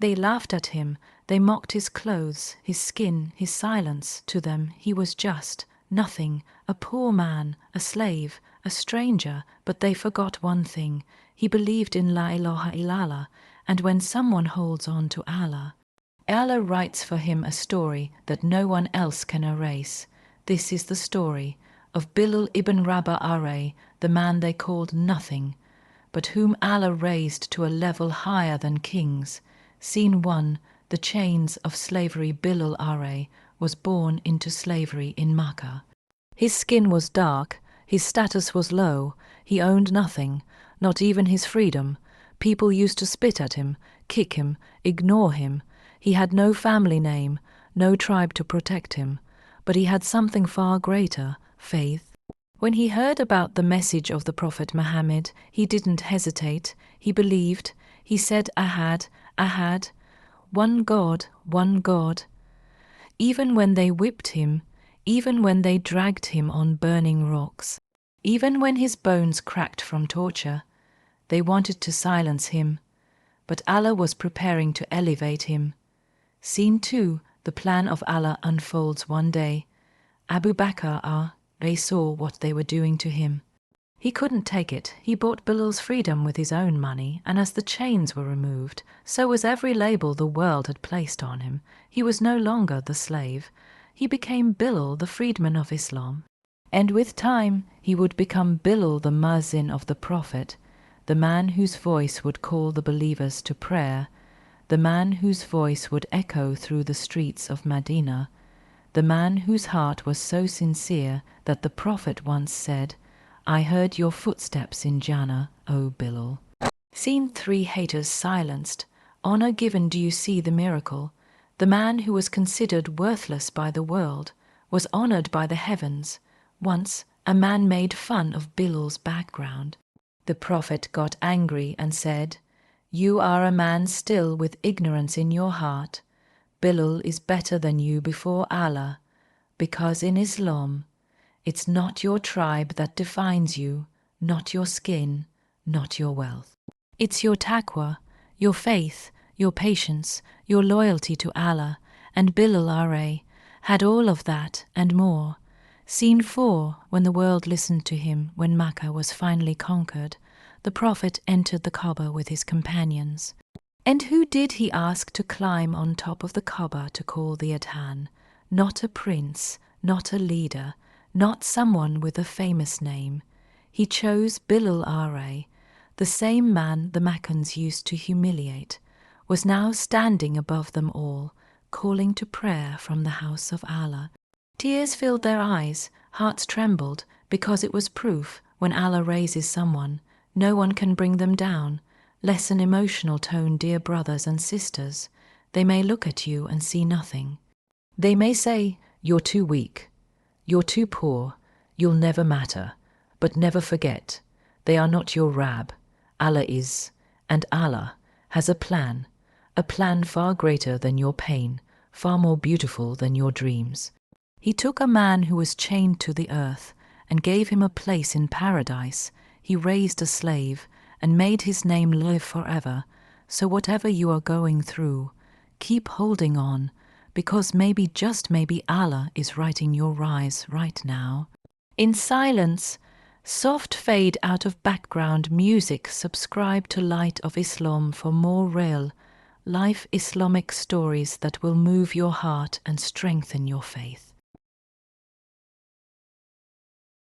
They laughed at him, they mocked his clothes, his skin, his silence. To them he was just nothing, a poor man, a slave, a stranger. But they forgot one thing: he believed in La ilaha illallah, and when someone holds on to Allah, Allah writes for him a story that no one else can erase. This is the story of Bilal ibn Rabah, the man they called nothing, but whom Allah raised to a level higher than kings. Scene 1. The chains of slavery. Bilal was born into slavery in Makkah. His skin was dark, his status was low, he owned nothing, not even his freedom. People used to spit at him, kick him, ignore him. He had no family name, no tribe to protect him, but he had something far greater: faith. When he heard about the message of the Prophet Muhammad, he didn't hesitate. He believed. He said, Ahad, Ahad, one God, one God. Even when they whipped him, even when they dragged him on burning rocks, even when his bones cracked from torture, they wanted to silence him. But Allah was preparing to elevate him. Scene 2. The plan of Allah unfolds one day. Abu Bakr they saw what they were doing to him. He couldn't take it. He bought Bilal's freedom with his own money, and as the chains were removed, so was every label the world had placed on him. He was no longer the slave. He became Bilal, the freedman of Islam. And with time, he would become Bilal, the muezzin of the Prophet, the man whose voice would call the believers to prayer, the man whose voice would echo through the streets of Medina, the man whose heart was so sincere that the Prophet once said, I heard your footsteps in Jannah, O Bilal. Scene 3. Haters silenced. Honor given. Do you see the miracle? The man who was considered worthless by the world was honored by the heavens. Once a man made fun of Bilal's background. The Prophet got angry and said, You are a man still with ignorance in your heart. Bilal is better than you before Allah, because in Islam, it's not your tribe that defines you, not your skin, not your wealth. It's your taqwa, your faith, your patience, your loyalty to Allah, and Bilal had all of that and more. Scene 4. When the world listened to him, when Makkah was finally conquered, the Prophet entered the Kaaba with his companions. And who did he ask to climb on top of the Kaaba to call the adhan? Not a prince, not a leader, not someone with a famous name. He chose Bilal the same man the Meccans used to humiliate, was now standing above them all, calling to prayer from the house of Allah. Tears filled their eyes, hearts trembled, because it was proof when Allah raises someone, no one can bring them down. Lessen emotional tone, dear brothers and sisters. They may look at you and see nothing. They may say, You're too weak. You're too poor, you'll never matter, but never forget, they are not your Rab. Allah is, and Allah has a plan far greater than your pain, far more beautiful than your dreams. He took a man who was chained to the earth and gave him a place in paradise. He raised a slave and made his name live forever. So whatever you are going through, keep holding on, because maybe, just maybe, Allah is writing your rise right now. In silence, soft fade out of background music. Subscribe to Light of Islam for more real, life Islamic stories that will move your heart and strengthen your faith.